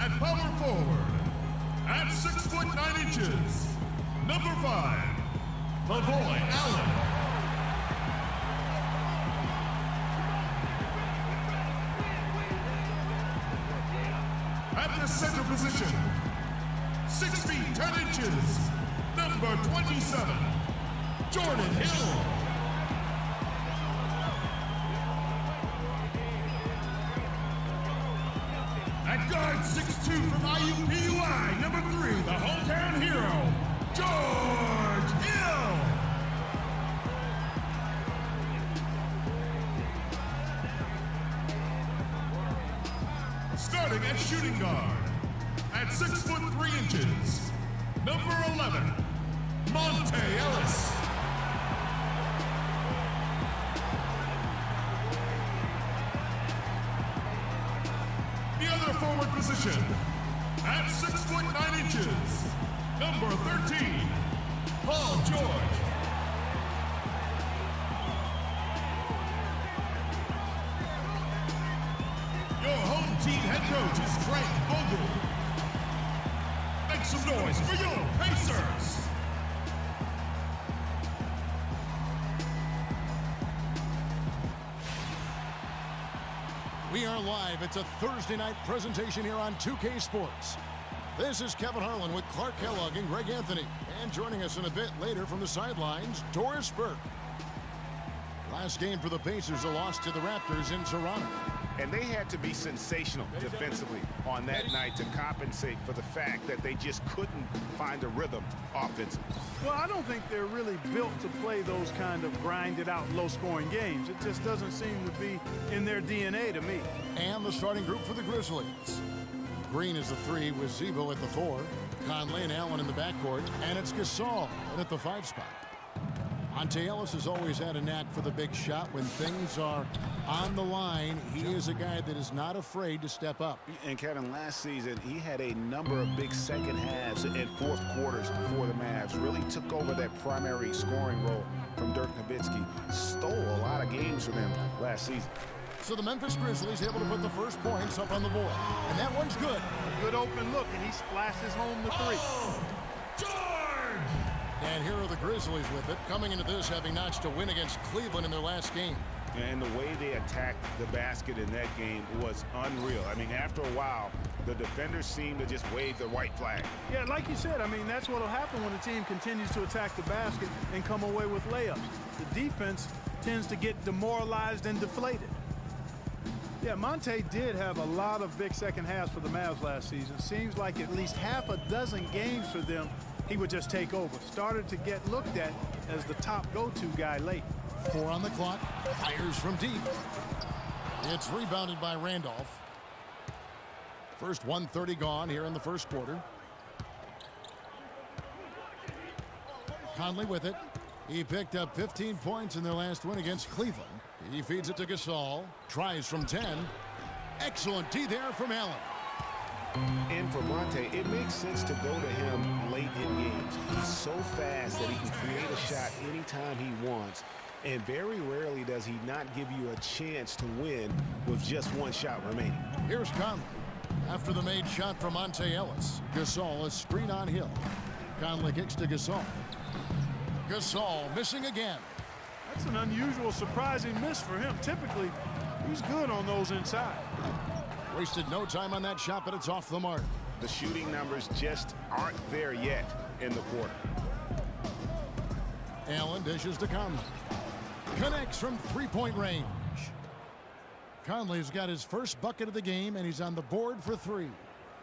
At power forward, at 6 foot 9 inches, number 5, Lavoy Allen. At the center position, 6 feet 10 inches, number 27, Jordan Hill. At guard 6'2" from IUPUI, number 3, the hometown hero, George Hill. Starting at shooting guard, at 6 foot 3 inches, number 11, Monte Ellis. The other forward position, at 6 foot 9 inches, number 13, Paul George. Your home team head coach is Frank Vogel. Make some noise for your Pacers. We are live. It's a Thursday night presentation here on 2K Sports. This is Kevin Harlan with Clark Kellogg and Greg Anthony. And joining us in a bit later from the sidelines, Doris Burke. Last game for the Pacers, a loss to the Raptors in Toronto. And they had to be sensational defensively on that night to compensate for the fact that they just couldn't find a rhythm offensively. Well, I don't think they're really built to play those kind of grinded-out, low-scoring games. It just doesn't seem to be in their DNA to me. And the starting group for the Grizzlies. Green is the 3 with Zebo at the 4. Conley and Allen in the backcourt. And it's Gasol at the 5 spot. Monte Ellis has always had a knack for the big shot. When things are on the line, he is a guy that is not afraid to step up. And Kevin, last season, he had a number of big second halves and fourth quarters for the Mavs. Really took over that primary scoring role from Dirk Nowitzki. Stole a lot of games for them last season. So the Memphis Grizzlies able to put the first points up on the board. And that one's good. A good open look, and he splashes home the 3. Oh, George! And here are the Grizzlies with it, coming into this having notched a win against Cleveland in their last game. And the way they attacked the basket in that game was unreal. I mean, after a while, the defenders seemed to just wave the white flag. Yeah, like you said, I mean, that's what will happen when the team continues to attack the basket and come away with layups. The defense tends to get demoralized and deflated. Yeah, Monte did have a lot of big second halves for the Mavs last season. Seems like at least half a dozen games for them, he would just take over. Started to get looked at as the top go-to guy late. 4 on the clock. Fires from deep. It's rebounded by Randolph. First 1:30 gone here in the first quarter. Conley with it. He picked up 15 points in their last win against Cleveland. He feeds it to Gasol. Tries from 10. Excellent D there from Allen. And for Monte, it makes sense to go to him late in games. He's so fast that he can create a shot anytime he wants. And very rarely does he not give you a chance to win with just one shot remaining. Here's Conley. After the made shot from Monte Ellis. Gasol, a screen on Hill. Conley kicks to Gasol. Gasol missing again. That's an unusual, surprising miss for him. Typically, he's good on those inside. Wasted no time on that shot, but it's off the mark. The shooting numbers just aren't there yet in the quarter. Allen dishes to Conley. Connects from three-point range. Conley's got his first bucket of the game, and he's on the board for 3.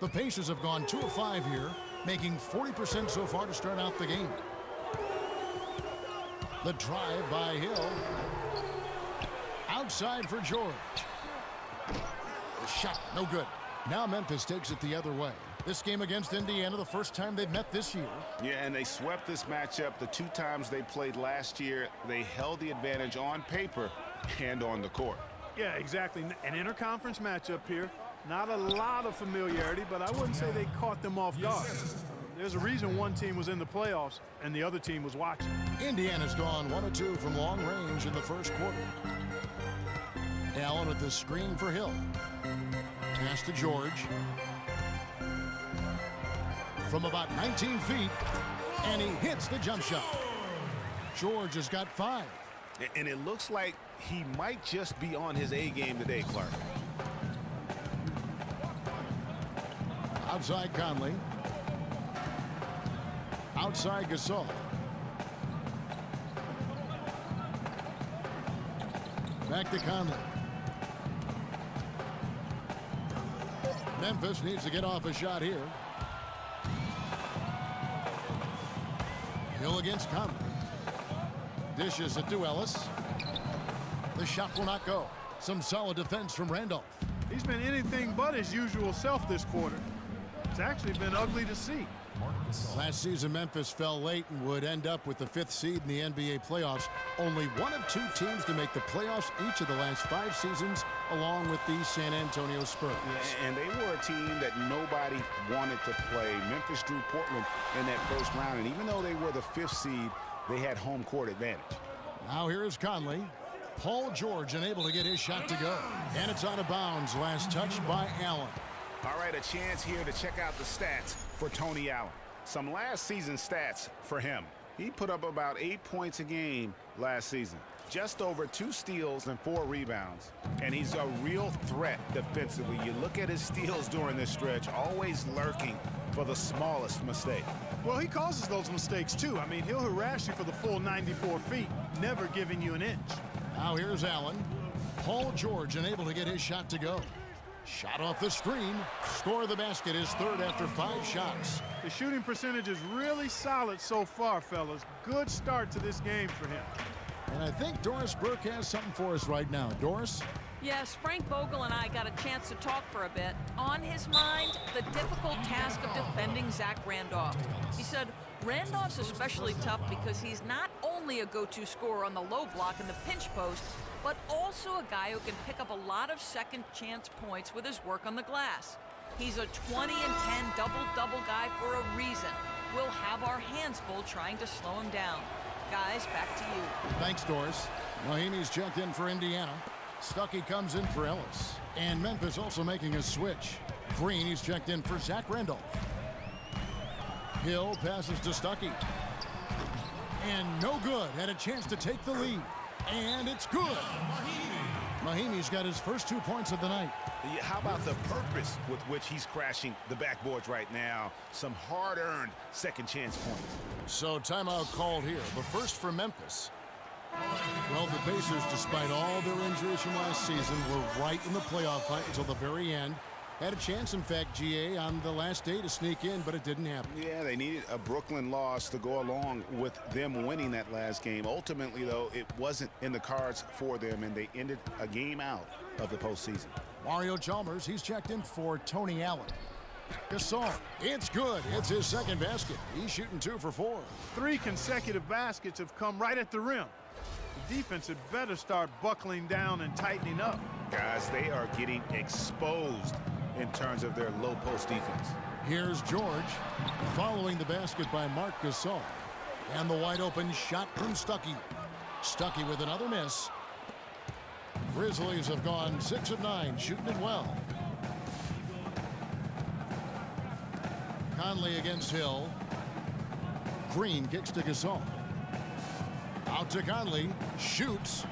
The Pacers have gone 2 of 5 here, making 40% so far to start out the game. The drive by Hill. Outside for George. The shot, no good. Now Memphis takes it the other way. This game against Indiana, the first time they've met this year. Yeah, and they swept this matchup the 2 times they played last year. They held the advantage on paper and on the court. Yeah, exactly. An interconference matchup here. Not a lot of familiarity, but I wouldn't say they caught them off guard. There's a reason one team was in the playoffs and the other team was watching. Indiana's gone 1 of 2 from long range in the first quarter. Allen with the screen for Hill. Pass to George. from about 19 feet, and he hits the jump shot. George has got 5. And it looks like he might just be on his A game today, Clark. Outside Conley. Outside Gasol. Back to Conley. Memphis needs to get off a shot here. Hill against Conley. Dishes it to Ellis. The shot will not go. Some solid defense from Randolph. He's been anything but his usual self this quarter. It's actually been ugly to see. Last season, Memphis fell late and would end up with the 5th seed in the NBA playoffs. Only one of 2 teams to make the playoffs each of the last 5 seasons, along with the San Antonio Spurs. Yeah, and they were a team that nobody wanted to play. Memphis drew Portland in that first round, and even though they were the 5th seed, they had home court advantage. Now here is Conley. Paul George unable to get his shot to go. And it's out of bounds. Last touch by Allen. All right, a chance here to check out the stats for Tony Allen. Some last season stats for him. He put up about 8 points a game last season. Just over 2 steals and 4 rebounds. And he's a real threat defensively. You look at his steals during this stretch, always lurking for the smallest mistake. Well, he causes those mistakes, too. I mean, he'll harass you for the full 94 feet, never giving you an inch. Now here's Allen. Paul George unable to get his shot to go. Shot off the screen. Score of the basket is 3rd after 5 shots. The shooting percentage is really solid so far, fellas. Good start to this game for him. And I think Doris Burke has something for us right now. Doris? Yes, Frank Vogel and I got a chance to talk for a bit. On his mind, the difficult task of defending Zach Randolph. He said, Randolph's especially tough because he's not only a go-to scorer on the low block and the pinch post, but also a guy who can pick up a lot of second chance points with his work on the glass. He's a 20 and 10 double-double guy for a reason. We'll have our hands full trying to slow him down. Guys, back to you. Thanks, Doris. Mahimi's checked in for Indiana. Stuckey comes in for Ellis. And Memphis also making a switch. Green, he's checked in for Zach Randolph. Hill passes to Stuckey. And no good. Had a chance to take the lead. And it's good. Mahimi's got his first 2 points of the night. Yeah, how about the purpose with which he's crashing the backboards right now? Some hard-earned second chance points. So timeout called here. But first for Memphis. Well, the Pacers, despite all their injuries from last season, were right in the playoff fight until the very end. Had a chance, in fact, GA, on the last day to sneak in, but it didn't happen. Yeah, they needed a Brooklyn loss to go along with them winning that last game. Ultimately, though, it wasn't in the cards for them, and they ended a game out of the postseason. Mario Chalmers, he's checked in for Tony Allen. Gasol, it's good. It's his second basket. He's shooting 2 for 4. 3 consecutive baskets have come right at the rim. The defense had better start buckling down and tightening up. Guys, they are getting exposed in terms of their low post defense. Here's George following the basket by Marc Gasol. And the wide open shot from Stuckey. Stuckey with another miss. Grizzlies have gone 6 of 9, shooting it well. Conley against Hill. Green kicks to Gasol. Out to Conley. Shoots.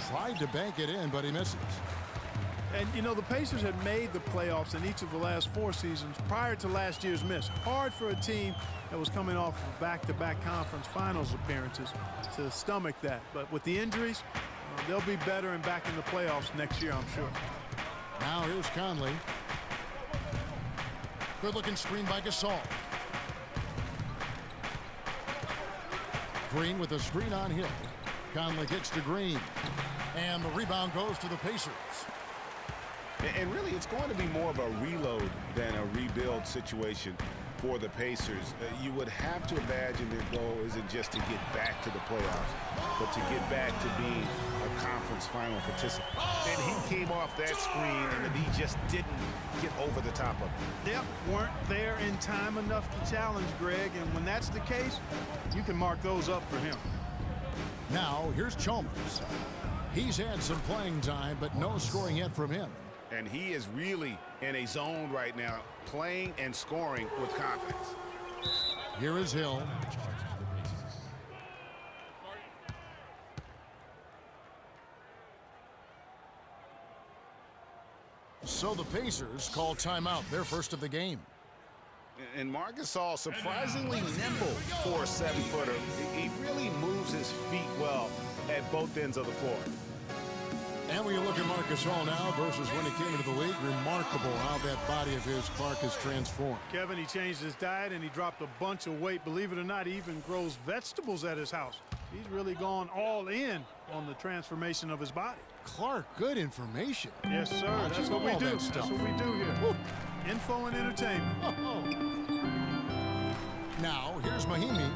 Tried to bank it in, but he misses. And, you know, the Pacers had made the playoffs in each of the last 4 seasons prior to last year's miss. Hard for a team that was coming off of back-to-back conference finals appearances to stomach that. But with the injuries, they'll be better and back in the playoffs next year, I'm sure. Now here's Conley. Good-looking screen by Gasol. Green with a screen on Hill. Conley kicks to Green. And the rebound goes to the Pacers. And really, it's going to be more of a reload than a rebuild situation for the Pacers. You would have to imagine their goal isn't just to get back to the playoffs, but to get back to being a conference final participant. And he came off that screen, and he just didn't get over the top of it. Yep, weren't there in time enough to challenge Greg, and when that's the case, you can mark those up for him. Now, here's Chalmers. He's had some playing time, but no scoring yet from him. And he is really in a zone right now, playing and scoring with confidence. Here is Hill. So the Pacers call timeout, their first of the game. And Marc Gasol, surprisingly nimble for a 7-footer. He really moves his feet well at both ends of the floor. And when you look at Marc Gasol now versus when he came into the league, remarkable how that body of his, Clark, has transformed. Kevin, he changed his diet and he dropped a bunch of weight. Believe it or not, he even grows vegetables at his house. He's really gone all in on the transformation of his body. Clark, good information. Yes, sir. That's what we do. That's what we do here. Woo. Info and entertainment. Oh. Now, here's Mahimi.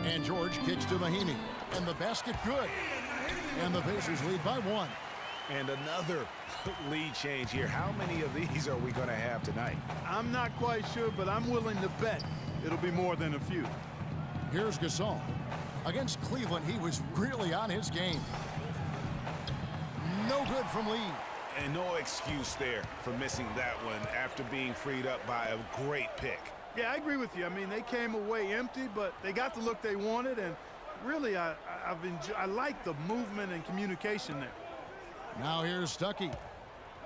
And George kicks to Mahimi. And the basket good. And the Pacers lead by 1. And another lead change here. How many of these are we going to have tonight? I'm not quite sure, but I'm willing to bet it'll be more than a few. Here's Gasol. Against Cleveland, he was really on his game. No good from Lee. And no excuse there for missing that one after being freed up by a great pick. Yeah, I agree with you. I mean, they came away empty, but they got the look they wanted, and really, I like the movement and communication there. Now here's Stuckey.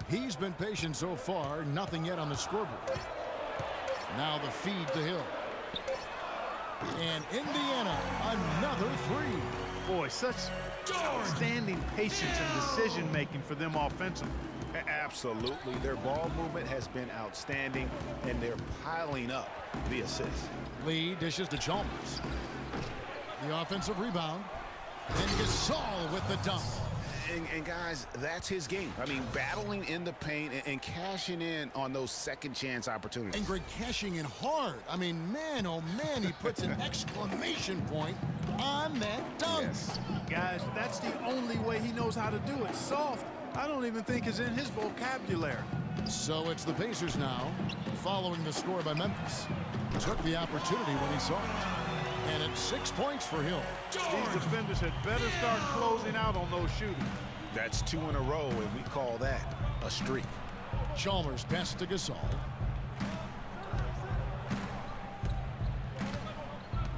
He's been patient so far, nothing yet on the scoreboard. Now the feed to Hill. And Indiana, another 3. Boy, such outstanding patience and decision-making for them offensively. Absolutely. Their ball movement has been outstanding, and they're piling up the assists. Lee dishes to Chalmers. The offensive rebound. And Gasol with the dunk. And guys, that's his game. I mean, battling in the paint and cashing in on those second-chance opportunities. And Greg cashing in hard. I mean, man, oh man, he puts an exclamation point on that dunk. Yes. Guys, that's the only way he knows how to do it. Soft, I don't even think is in his vocabulary. So it's the Pacers now, following the score by Memphis. Took the opportunity when he saw it. And it's 6 points for Hill. These defenders had better start closing out on those shooters. That's 2 in a row, and we call that a streak. Chalmers pass to Gasol.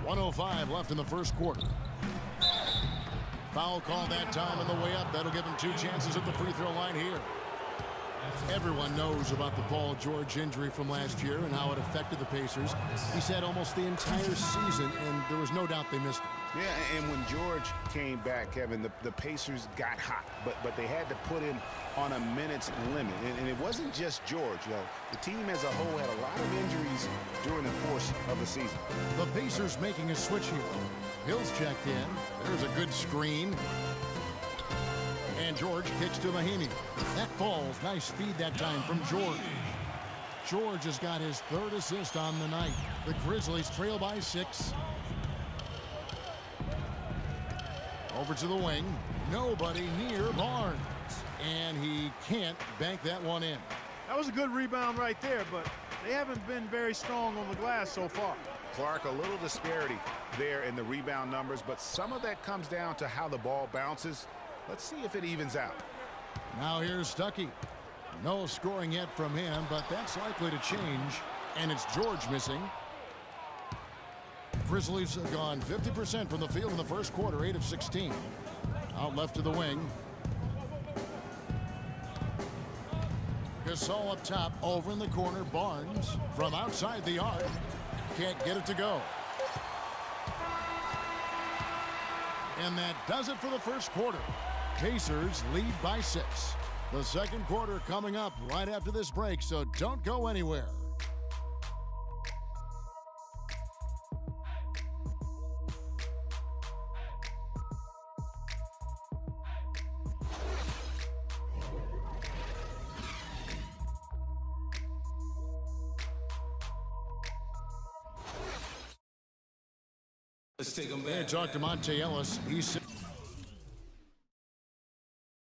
1:05 left in the first quarter. Foul call that time on the way up. That'll give him 2 chances at the free throw line here. Everyone knows about the Paul George injury from last year and how it affected the Pacers. He said almost the entire season, and there was no doubt they missed him. Yeah, and when George came back, Kevin, the Pacers got hot, but they had to put him on a minutes limit. And it wasn't just George. You know, the team as a whole had a lot of injuries during the course of the season. The Pacers making a switch here. Hill's checked in. There's a good screen. And George kicks to Mahimi. That falls. Nice speed that time from George. George has got his 3rd assist on the night. The Grizzlies trail by 6. Over to the wing. Nobody near Barnes. And he can't bank that one in. That was a good rebound right there, but they haven't been very strong on the glass so far. Clark, a little disparity there in the rebound numbers, but some of that comes down to how the ball bounces. Let's see if it evens out. Now here's Stuckey. No scoring yet from him, but that's likely to change. And it's George missing. Grizzlies have gone 50% from the field in the first quarter, 8 of 16. Out left to the wing. Gasol up top, over in the corner. Barnes from outside the arc. Can't get it to go. And that does it for the first quarter. Pacers lead by 6. The second quarter coming up right after this break, so don't go anywhere. Let's take them back. Talk to Monte Ellis. He's